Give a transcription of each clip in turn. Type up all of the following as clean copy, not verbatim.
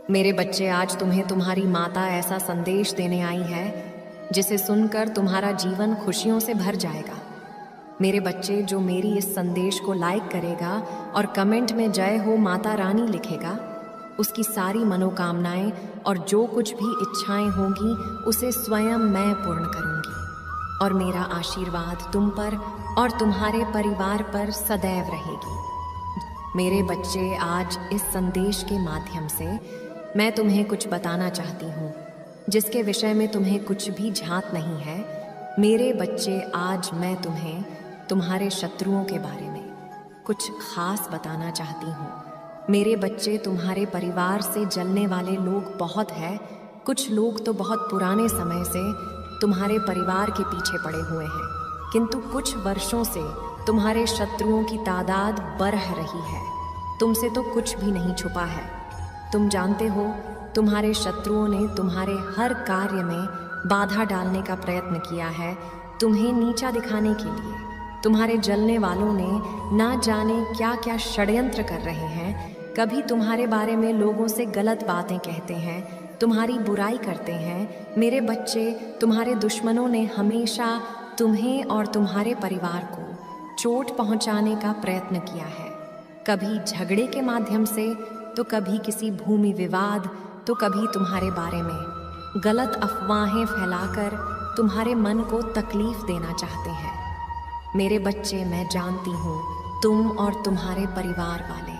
मेरे बच्चे, आज तुम्हें तुम्हारी माता ऐसा संदेश देने आई है जिसे सुनकर तुम्हारा जीवन खुशियों से भर जाएगा। मेरे बच्चे, जो मेरी इस संदेश को लाइक करेगा और कमेंट में जय हो माता रानी लिखेगा, उसकी सारी मनोकामनाएं और जो कुछ भी इच्छाएं होंगी उसे स्वयं मैं पूर्ण करूंगी। और मेरा आशीर्वाद तुम पर और तुम्हारे परिवार पर सदैव रहेगी। मेरे बच्चे, आज इस संदेश के माध्यम से मैं तुम्हें कुछ बताना चाहती हूँ जिसके विषय में तुम्हें कुछ भी झांक नहीं है। मेरे बच्चे, आज मैं तुम्हें तुम्हारे शत्रुओं के बारे में कुछ खास बताना चाहती हूँ। मेरे बच्चे, तुम्हारे परिवार से जलने वाले लोग बहुत हैं। कुछ लोग तो बहुत पुराने समय से तुम्हारे परिवार के पीछे पड़े हुए हैं, किंतु कुछ वर्षों से तुम्हारे शत्रुओं की तादाद बढ़ रही है। तुमसे तो कुछ भी नहीं छुपा है। तुम जानते हो, तुम्हारे शत्रुओं ने तुम्हारे हर कार्य में बाधा डालने का प्रयत्न किया है, तुम्हें नीचा दिखाने के लिए। तुम्हारे जलने वालों ने ना जाने क्या क्या षड्यंत्र कर रहे हैं। कभी तुम्हारे बारे में लोगों से गलत बातें कहते हैं, तुम्हारी बुराई करते हैं। मेरे बच्चे, तुम्हारे दुश्मनों ने हमेशा तुम्हें और तुम्हारे परिवार को चोट पहुंचाने का प्रयत्न किया है। कभी झगड़े के माध्यम से, तो कभी किसी भूमि विवाद, तो कभी तुम्हारे बारे में गलत अफवाहें फैलाकर तुम्हारे मन को तकलीफ देना चाहते हैं। मेरे बच्चे, मैं जानती हूँ तुम और तुम्हारे परिवार वाले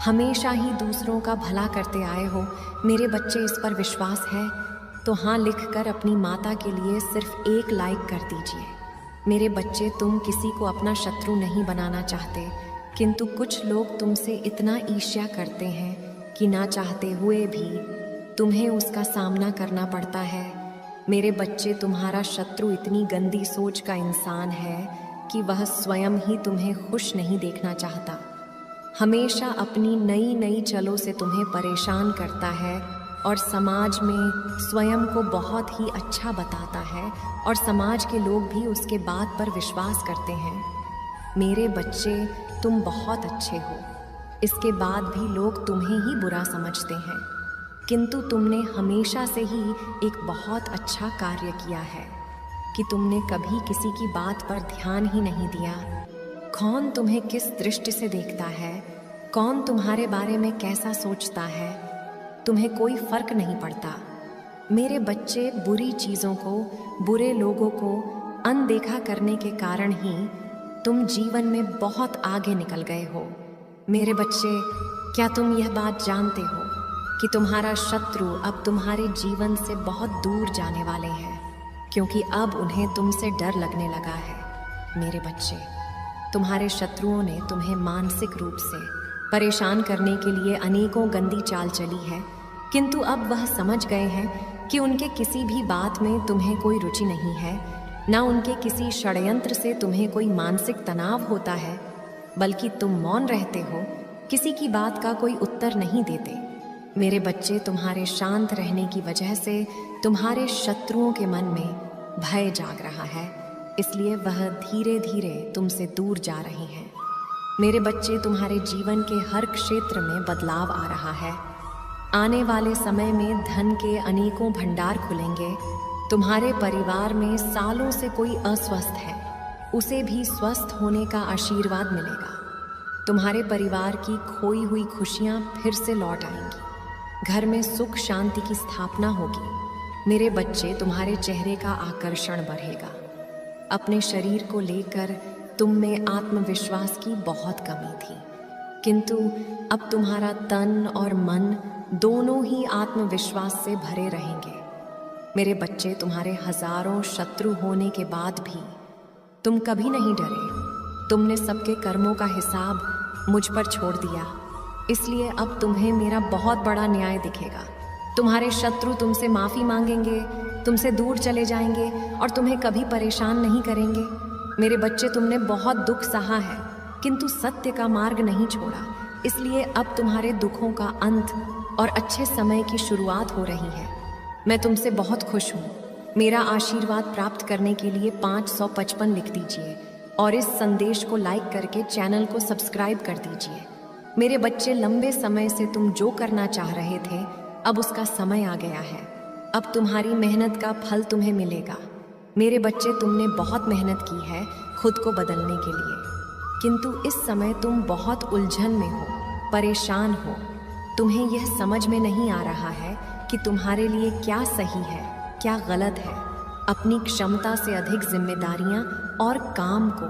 हमेशा ही दूसरों का भला करते आए हो। मेरे बच्चे, इस पर विश्वास है तो हाँ लिखकर अपनी माता के लिए सिर्फ एक लाइक कर दीजिए। मेरे बच्चे, तुम किसी को अपना शत्रु नहीं बनाना चाहते, किंतु कुछ लोग तुमसे इतना ईर्ष्या करते हैं कि ना चाहते हुए भी तुम्हें उसका सामना करना पड़ता है। मेरे बच्चे, तुम्हारा शत्रु इतनी गंदी सोच का इंसान है कि वह स्वयं ही तुम्हें खुश नहीं देखना चाहता। हमेशा अपनी नई नई चलों से तुम्हें परेशान करता है और समाज में स्वयं को बहुत ही अच्छा बताता है और समाज के लोग भी उसके बात पर विश्वास करते हैं। मेरे बच्चे, तुम बहुत अच्छे हो, इसके बाद भी लोग तुम्हें ही बुरा समझते हैं, किंतु तुमने हमेशा से ही एक बहुत अच्छा कार्य किया है कि तुमने कभी किसी की बात पर ध्यान ही नहीं दिया। कौन तुम्हें किस दृष्टि से देखता है, कौन तुम्हारे बारे में कैसा सोचता है, तुम्हें कोई फर्क नहीं पड़ता। मेरे बच्चे, बुरी चीज़ों को, बुरे लोगों को अनदेखा करने के कारण ही तुम जीवन में बहुत आगे निकल गए हो। मेरे बच्चे, क्या तुम यह बात जानते हो कि तुम्हारा शत्रु अब तुम्हारे जीवन से बहुत दूर जाने वाले हैं, क्योंकि अब उन्हें तुमसे डर लगने लगा है। मेरे बच्चे, तुम्हारे शत्रुओं ने तुम्हें मानसिक रूप से परेशान करने के लिए अनेकों गंदी चाल चली है, किंतु अब वह समझ गए हैं कि उनके किसी भी बात में तुम्हें कोई रुचि नहीं है, ना उनके किसी षड्यंत्र से तुम्हें कोई मानसिक तनाव होता है, बल्कि तुम मौन रहते हो, किसी की बात का कोई उत्तर नहीं देते। मेरे बच्चे, तुम्हारे शांत रहने की वजह से तुम्हारे शत्रुओं के मन में भय जाग रहा है, इसलिए वह धीरे धीरे तुमसे दूर जा रहे हैं। मेरे बच्चे, तुम्हारे जीवन के हर क्षेत्र में बदलाव आ रहा है। आने वाले समय में धन के अनेकों भंडार खुलेंगे। तुम्हारे परिवार में सालों से कोई अस्वस्थ है, उसे भी स्वस्थ होने का आशीर्वाद मिलेगा। तुम्हारे परिवार की खोई हुई खुशियां फिर से लौट आएंगी। घर में सुख शांति की स्थापना होगी। मेरे बच्चे, तुम्हारे चेहरे का आकर्षण बढ़ेगा। अपने शरीर को लेकर तुम में आत्मविश्वास की बहुत कमी थी, किंतु अब तुम्हारा तन और मन दोनों ही आत्मविश्वास से भरे रहेंगे। मेरे बच्चे, तुम्हारे हजारों शत्रु होने के बाद भी तुम कभी नहीं डरे। तुमने सबके कर्मों का हिसाब मुझ पर छोड़ दिया, इसलिए अब तुम्हें मेरा बहुत बड़ा न्याय दिखेगा। तुम्हारे शत्रु तुमसे माफ़ी मांगेंगे, तुमसे दूर चले जाएंगे और तुम्हें कभी परेशान नहीं करेंगे। मेरे बच्चे, तुमने बहुत दुख सहा है, किंतु सत्य का मार्ग नहीं छोड़ा, इसलिए अब तुम्हारे दुखों का अंत और अच्छे समय की शुरुआत हो रही है। मैं तुमसे बहुत खुश हूँ। मेरा आशीर्वाद प्राप्त करने के लिए 555 लिख दीजिए और इस संदेश को लाइक करके चैनल को सब्सक्राइब कर दीजिए। मेरे बच्चे, लंबे समय से तुम जो करना चाह रहे थे अब उसका समय आ गया है। अब तुम्हारी मेहनत का फल तुम्हें मिलेगा। मेरे बच्चे, तुमने बहुत मेहनत की है खुद को बदलने के लिए, किंतु इस समय तुम बहुत उलझन में हो, परेशान हो। तुम्हें यह समझ में नहीं आ रहा है कि तुम्हारे लिए क्या सही है, क्या गलत है। अपनी क्षमता से अधिक जिम्मेदारियां और काम को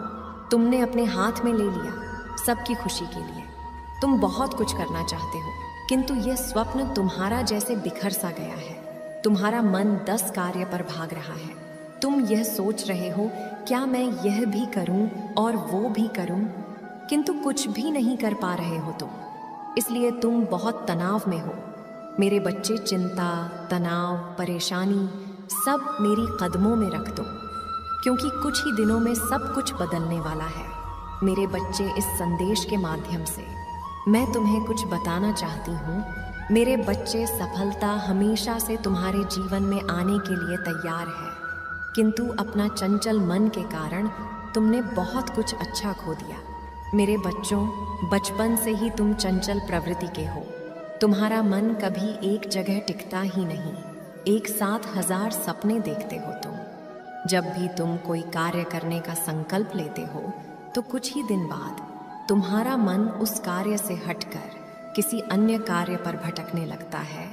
तुमने अपने हाथ में ले लिया, सबकी खुशी के लिए। तुम बहुत कुछ करना चाहते हो, किंतु यह स्वप्न तुम्हारा जैसे बिखर सा गया है। तुम्हारा मन 10 कार्य पर भाग रहा है। तुम यह सोच रहे हो, क्या मैं यह भी करूं और वो भी करूं, किंतु कुछ भी नहीं कर पा रहे हो तुम, इसलिए तुम बहुत तनाव में हो। मेरे बच्चे, चिंता, तनाव, परेशानी सब मेरी कदमों में रख दो, क्योंकि कुछ ही दिनों में सब कुछ बदलने वाला है। मेरे बच्चे, इस संदेश के माध्यम से मैं तुम्हें कुछ बताना चाहती हूँ। मेरे बच्चे, सफलता हमेशा से तुम्हारे जीवन में आने के लिए तैयार है, किंतु अपना चंचल मन के कारण तुमने बहुत कुछ अच्छा खो दिया। मेरे बच्चों, बचपन से ही तुम चंचल प्रवृत्ति के हो। तुम्हारा मन कभी एक जगह टिकता ही नहीं। एक साथ 1000 सपने देखते हो तुम। जब भी तुम कोई कार्य करने का संकल्प लेते हो तो कुछ ही दिन बाद तुम्हारा मन उस कार्य से हटकर किसी अन्य कार्य पर भटकने लगता है।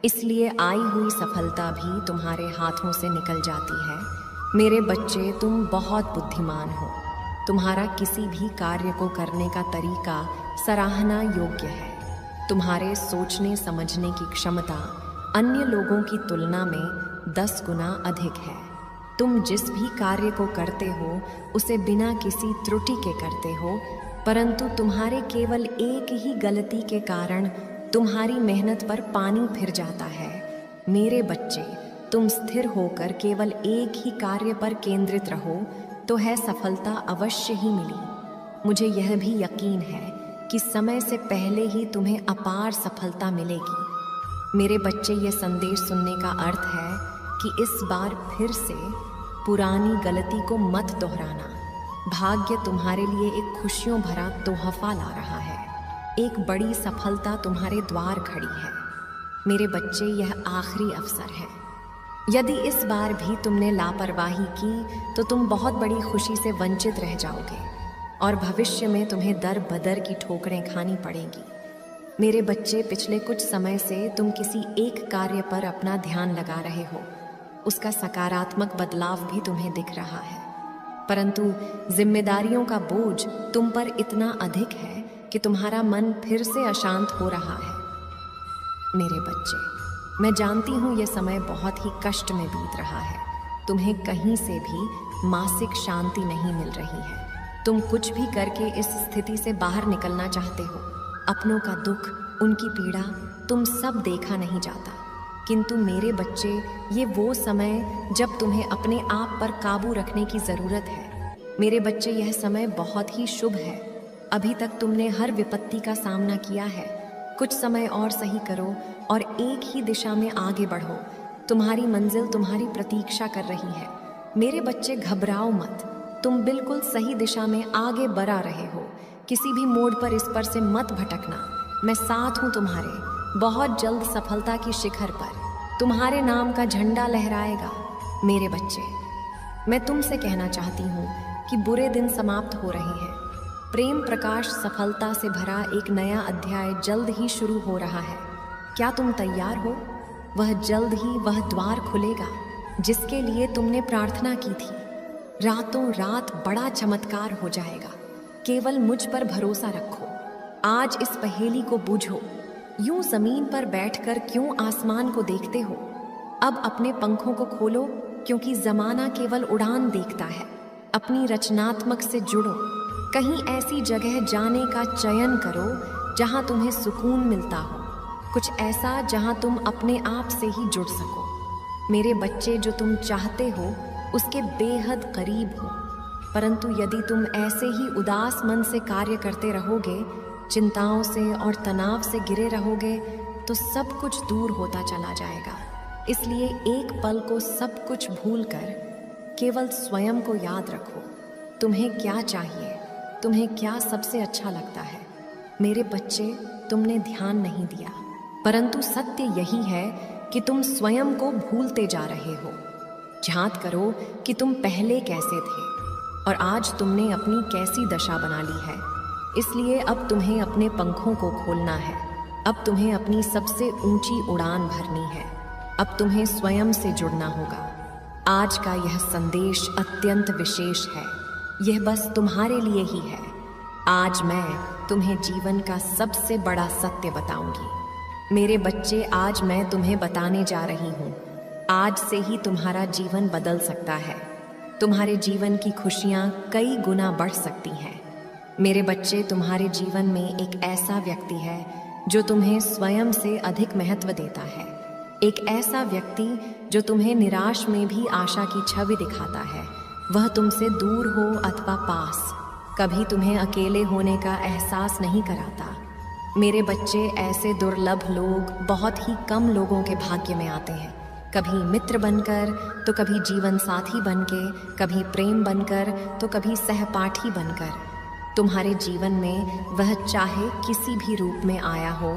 इसलिए आई हुई सफलता भी तुम्हारे हाथों से निकल जाती है। मेरे बच्चे, तुम बहुत बुद्धिमान हो। तुम्हारा किसी भी कार्य को करने का तरीका सराहना योग्य है। तुम्हारे सोचने समझने की क्षमता अन्य लोगों की तुलना में 10 गुना अधिक है। तुम जिस भी कार्य को करते हो उसे बिना किसी त्रुटि के करते हो, परंतु तुम्हारे केवल एक ही गलती के कारण तुम्हारी मेहनत पर पानी फिर जाता है। मेरे बच्चे, तुम स्थिर होकर केवल एक ही कार्य पर केंद्रित रहो तो है सफलता अवश्य ही मिली। मुझे यह भी यकीन है कि समय से पहले ही तुम्हें अपार सफलता मिलेगी। मेरे बच्चे, यह संदेश सुनने का अर्थ है कि इस बार फिर से पुरानी गलती को मत दोहराना। भाग्य तुम्हारे लिए एक खुशियों भरा तोहफा ला रहा है। एक बड़ी सफलता तुम्हारे द्वार खड़ी है। मेरे बच्चे, यह आखिरी अवसर है। यदि इस बार भी तुमने लापरवाही की तो तुम बहुत बड़ी खुशी से वंचित रह जाओगे और भविष्य में तुम्हें दर बदर की ठोकरें खानी पड़ेंगी। मेरे बच्चे, पिछले कुछ समय से तुम किसी एक कार्य पर अपना ध्यान लगा रहे हो। उसका सकारात्मक बदलाव भी तुम्हें दिख रहा है, परंतु जिम्मेदारियों का बोझ तुम पर इतना अधिक है कि तुम्हारा मन फिर से अशांत हो रहा है। मेरे बच्चे, मैं जानती हूँ यह समय बहुत ही कष्ट में बीत रहा है। तुम्हें कहीं से भी मानसिक शांति नहीं मिल रही है। तुम कुछ भी करके इस स्थिति से बाहर निकलना चाहते हो। अपनों का दुख, उनकी पीड़ा तुम सब देखा नहीं जाता, किंतु मेरे बच्चे, ये वो समय जब तुम्हें अपने आप पर काबू रखने की ज़रूरत है। मेरे बच्चे, यह समय बहुत ही शुभ है। अभी तक तुमने हर विपत्ति का सामना किया है। कुछ समय और सही करो और एक ही दिशा में आगे बढ़ो। तुम्हारी मंजिल तुम्हारी प्रतीक्षा कर रही है। मेरे बच्चे, घबराओ मत। तुम बिल्कुल सही दिशा में आगे बढ़ा रहे हो। किसी भी मोड़ पर इस पर से मत भटकना। मैं साथ हूँ तुम्हारे। बहुत जल्द सफलता की शिखर पर तुम्हारे नाम का झंडा लहराएगा। मेरे बच्चे, मैं तुमसे कहना चाहती हूँ कि बुरे दिन समाप्त हो रहे हैं। प्रेम प्रकाश सफलता से भरा एक नया अध्याय जल्द ही शुरू हो रहा है। क्या तुम तैयार हो? वह जल्द ही वह द्वार खुलेगा जिसके लिए तुमने प्रार्थना की थी। रातों रात बड़ा चमत्कार हो जाएगा। केवल मुझ पर भरोसा रखो। आज इस पहेली को बूझो। यूं जमीन पर बैठकर क्यों आसमान को देखते हो? अब अपने पंखों को खोलो, क्योंकि जमाना केवल उड़ान देखता है। अपनी रचनात्मक से जुड़ो। कहीं ऐसी जगह जाने का चयन करो जहां तुम्हें सुकून मिलता हो। कुछ ऐसा जहां तुम अपने आप से ही जुड़ सको। मेरे बच्चे, जो तुम चाहते हो उसके बेहद करीब हो, परंतु यदि तुम ऐसे ही उदास मन से कार्य करते रहोगे, चिंताओं से और तनाव से घिरे रहोगे, तो सब कुछ दूर होता चला जाएगा। इसलिए एक पल को सब कुछ भूलकर केवल स्वयं को याद रखो। तुम्हें क्या चाहिए? तुम्हें क्या सबसे अच्छा लगता है? मेरे बच्चे, तुमने ध्यान नहीं दिया। परंतु सत्य यही है कि तुम स्वयं को भूलते जा रहे हो। झांत करो कि तुम पहले कैसे थे और आज तुमने अपनी कैसी दशा बना ली है। इसलिए अब तुम्हें अपने पंखों को खोलना है। अब तुम्हें अपनी सबसे ऊंची उड़ान भरनी है। अब तुम्हें स्वयं से जुड़ना होगा। आज का यह संदेश अत्यंत विशेष है। यह बस तुम्हारे लिए ही है। आज मैं तुम्हें जीवन का सबसे बड़ा सत्य बताऊंगी। मेरे बच्चे, आज मैं तुम्हें बताने जा रही हूँ। आज से ही तुम्हारा जीवन बदल सकता है। तुम्हारे जीवन की खुशियाँ कई गुना बढ़ सकती हैं। मेरे बच्चे, तुम्हारे जीवन में एक ऐसा व्यक्ति है जो तुम्हें स्वयं से अधिक महत्व देता है। एक ऐसा व्यक्ति जो तुम्हें निराश में भी आशा की छवि दिखाता है। वह तुमसे दूर हो अथवा पास, कभी तुम्हें अकेले होने का एहसास नहीं कराता। मेरे बच्चे, ऐसे दुर्लभ लोग बहुत ही कम लोगों के भाग्य में आते हैं। कभी मित्र बनकर, तो कभी जीवन साथी बनके, कभी प्रेम बनकर, तो कभी सहपाठी बनकर। तुम्हारे जीवन में वह चाहे किसी भी रूप में आया हो,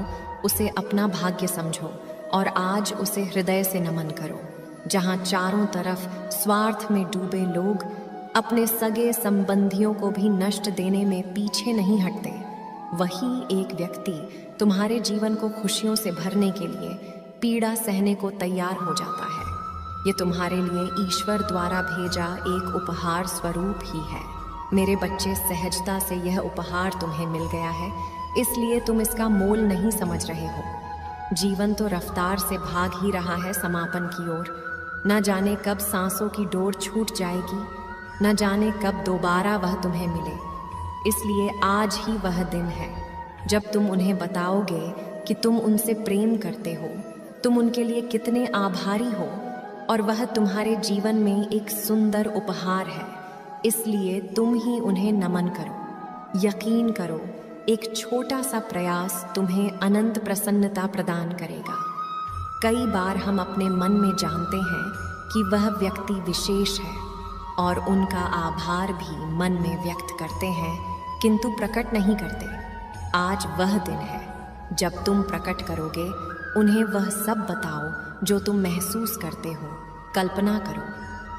उसे अपना भाग्य समझो और आज उसे हृदय से नमन करो। जहाँ चारों तरफ स्वार्थ में डूबे लोग अपने सगे संबंधियों को भी नष्ट देने में पीछे नहीं हटते, वही एक व्यक्ति तुम्हारे जीवन को खुशियों से भरने के लिए पीड़ा सहने को तैयार हो जाता है। ये तुम्हारे लिए ईश्वर द्वारा भेजा एक उपहार स्वरूप ही है। मेरे बच्चे, सहजता से यह उपहार तुम्हें मिल गया है, इसलिए तुम इसका मोल नहीं समझ रहे हो। जीवन तो रफ्तार से भाग ही रहा है समापन की ओर। न जाने कब सांसों की डोर छूट जाएगी, न जाने कब दोबारा वह तुम्हें मिले। इसलिए आज ही वह दिन है जब तुम उन्हें बताओगे कि तुम उनसे प्रेम करते हो, तुम उनके लिए कितने आभारी हो और वह तुम्हारे जीवन में एक सुंदर उपहार है। इसलिए तुम ही उन्हें नमन करो। यकीन करो, एक छोटा सा प्रयास तुम्हें अनंत प्रसन्नता प्रदान करेगा। कई बार हम अपने मन में जानते हैं कि वह व्यक्ति विशेष है और उनका आभार भी मन में व्यक्त करते हैं, किंतु प्रकट नहीं करते। आज वह दिन है जब तुम प्रकट करोगे। उन्हें वह सब बताओ जो तुम महसूस करते हो। कल्पना करो,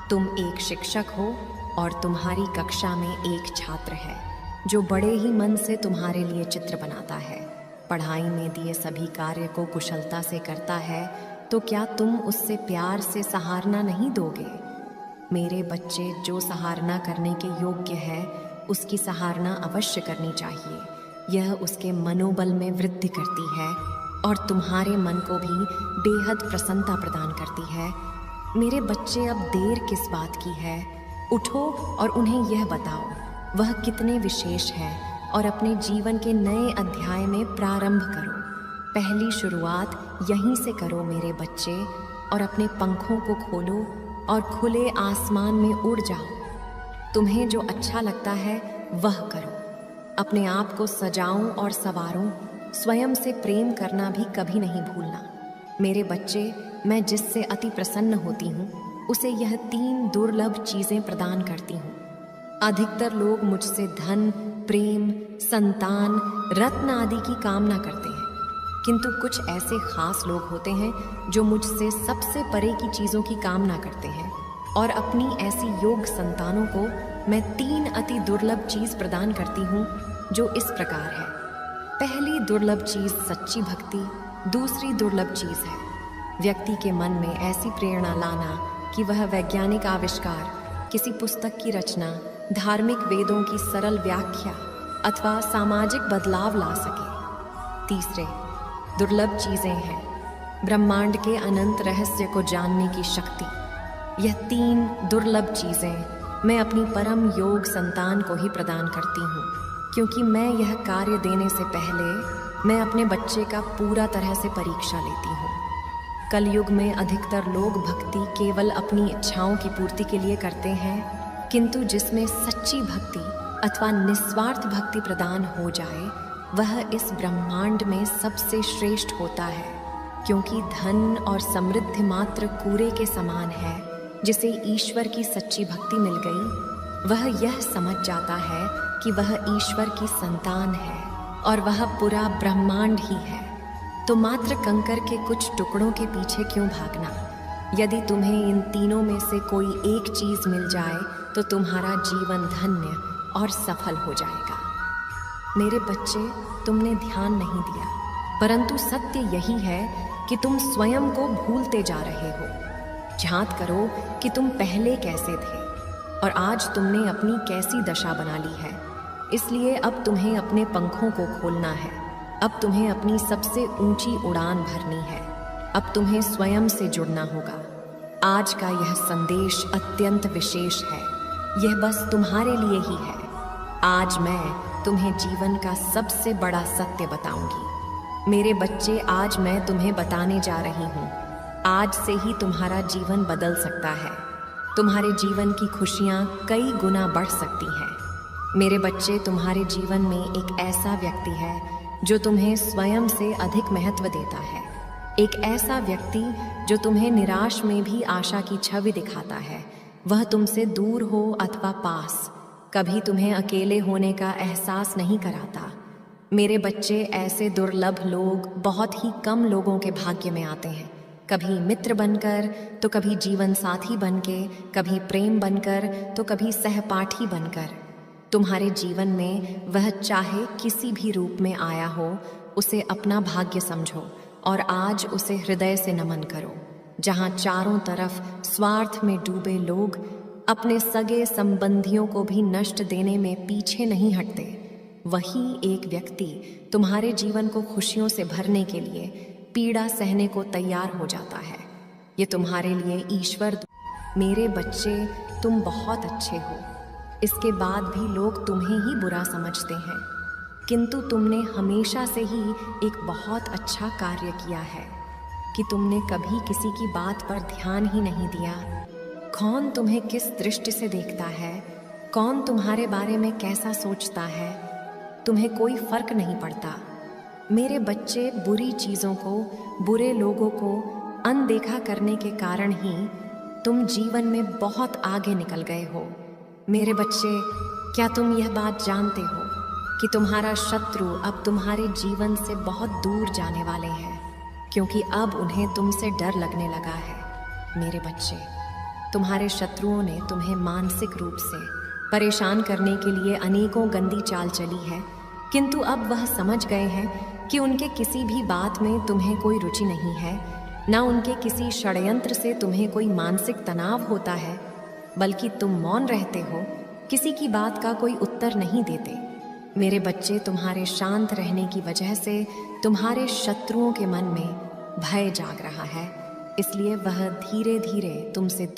तुम एक शिक्षक हो और तुम्हारी कक्षा में एक छात्र है जो बड़े ही मन से तुम्हारे लिए चित्र बनाता है, पढ़ाई में दिए सभी कार्य को कुशलता से करता है, तो क्या तुम उससे प्यार से सराहना नहीं दोगे? मेरे बच्चे, जो सराहना करने के योग्य है उसकी सराहना अवश्य करनी चाहिए। यह उसके मनोबल में वृद्धि करती है और तुम्हारे मन को भी बेहद प्रसन्नता प्रदान करती है। मेरे बच्चे, अब देर किस बात की है? उठो और उन्हें यह बताओ वह कितने विशेष है और अपने जीवन के नए अध्याय में प्रारंभ करो। पहली शुरुआत यहीं से करो मेरे बच्चे, और अपने पंखों को खोलो और खुले आसमान में उड़ जाओ। तुम्हें जो अच्छा लगता है वह करो। अपने आप को सजाओ और संवारो। स्वयं से प्रेम करना भी कभी नहीं भूलना। मेरे बच्चे, मैं जिससे अति प्रसन्न होती हूँ उसे यह 3 दुर्लभ चीज़ें प्रदान करती हूँ। अधिकतर लोग मुझसे धन, प्रेम, संतान, रत्न आदि की कामना करते हैं, किंतु कुछ ऐसे खास लोग होते हैं जो मुझसे सबसे परे की चीज़ों की कामना करते हैं, और अपनी ऐसी योग संतानों को मैं 3 अति दुर्लभ चीज़ प्रदान करती हूँ, जो इस प्रकार है। पहली दुर्लभ चीज़ सच्ची भक्ति। दूसरी दुर्लभ चीज़ है व्यक्ति के मन में ऐसी प्रेरणा लाना कि वह वैज्ञानिक आविष्कार, किसी पुस्तक की रचना, धार्मिक वेदों की सरल व्याख्या अथवा सामाजिक बदलाव ला सके। तीसरे दुर्लभ चीज़ें हैं ब्रह्मांड के अनंत रहस्य को जानने की शक्ति। यह 3 दुर्लभ चीज़ें मैं अपनी परम योग संतान को ही प्रदान करती हूँ, क्योंकि मैं यह कार्य देने से पहले मैं अपने बच्चे का पूरा तरह से परीक्षा लेती हूँ। कलयुग में अधिकतर लोग भक्ति केवल अपनी इच्छाओं की पूर्ति के लिए करते हैं, किंतु जिसमें सच्ची भक्ति अथवा निस्वार्थ भक्ति प्रदान हो जाए वह इस ब्रह्मांड में सबसे श्रेष्ठ होता है, क्योंकि धन और समृद्धि मात्र कूड़े के समान है। जिसे ईश्वर की सच्ची भक्ति मिल गई, वह यह समझ जाता है कि वह ईश्वर की संतान है और वह पूरा ब्रह्मांड ही है। तो मात्र कंकर के कुछ टुकड़ों के पीछे क्यों भागना। यदि तुम्हें इन तीनों में से कोई एक चीज मिल जाए तो तुम्हारा जीवन धन्य और सफल हो जाएगा। मेरे बच्चे, तुमने ध्यान नहीं दिया, परंतु सत्य यही है कि तुम स्वयं को भूलते जा रहे हो। झांत करो कि तुम पहले कैसे थे और आज तुमने अपनी कैसी दशा बना ली है। इसलिए अब तुम्हें अपने पंखों को खोलना है। अब तुम्हें अपनी सबसे ऊंची उड़ान भरनी है। अब तुम्हें स्वयं से जुड़ना होगा। आज का यह संदेश अत्यंत विशेष है। यह बस तुम्हारे लिए ही है। आज मैं तुम्हें जीवन का सबसे बड़ा सत्य बताऊंगी। मेरे बच्चे, आज मैं तुम्हें बताने जा रही हूँ। आज से ही तुम्हारा जीवन बदल सकता है। तुम्हारे जीवन की खुशियाँ कई गुना बढ़ सकती हैं। मेरे बच्चे, तुम्हारे जीवन में एक ऐसा व्यक्ति है जो तुम्हें स्वयं से अधिक महत्व देता है। एक ऐसा व्यक्ति जो तुम्हें निराश में भी आशा की छवि दिखाता है। वह तुमसे दूर हो अथवा पास, कभी तुम्हें अकेले होने का एहसास नहीं कराता। मेरे बच्चे, ऐसे दुर्लभ लोग बहुत ही कम लोगों के भाग्य में आते हैं। कभी मित्र बनकर, तो कभी जीवन साथी बनके, कभी प्रेम बनकर, तो कभी सहपाठी बनकर। तुम्हारे जीवन में वह चाहे किसी भी रूप में आया हो, उसे अपना भाग्य समझो और आज उसे हृदय से नमन करो। जहाँ चारों तरफ स्वार्थ में डूबे लोग अपने सगे संबंधियों को भी नष्ट देने में पीछे नहीं हटते, वही एक व्यक्ति तुम्हारे जीवन को खुशियों से भरने के लिए पीड़ा सहने को तैयार हो जाता है। ये तुम्हारे लिए ईश्वर। मेरे बच्चे, तुम बहुत अच्छे हो। इसके बाद भी लोग तुम्हें ही बुरा समझते हैं, किंतु तुमने हमेशा से ही एक बहुत अच्छा कार्य किया है कि तुमने कभी किसी की बात पर ध्यान ही नहीं दिया। कौन तुम्हें किस दृष्टि से देखता है, कौन तुम्हारे बारे में कैसा सोचता है, तुम्हें कोई फर्क नहीं पड़ता। मेरे बच्चे, बुरी चीज़ों को, बुरे लोगों को अनदेखा करने के कारण ही तुम जीवन में बहुत आगे निकल गए हो। मेरे बच्चे, क्या तुम यह बात जानते हो कि तुम्हारा शत्रु अब तुम्हारे जीवन से बहुत दूर जाने वाले हैं, क्योंकि अब उन्हें तुमसे डर लगने लगा है। मेरे बच्चे, तुम्हारे शत्रुओं ने तुम्हें मानसिक रूप से परेशान करने के लिए अनेकों गंदी चाल चली है, किंतु अब वह समझ गए हैं कि उनके किसी भी बात में तुम्हें कोई रुचि नहीं है, ना उनके किसी षड्यंत्र से तुम्हें कोई मानसिक तनाव होता है, बल्कि तुम मौन रहते हो, किसी की बात का कोई उत्तर नहीं देते। मेरे बच्चे, तुम्हारे शांत रहने की वजह से तुम्हारे शत्रुओं के मन में भय जाग रहा है, इसलिए वह धीरे धीरे तुमसे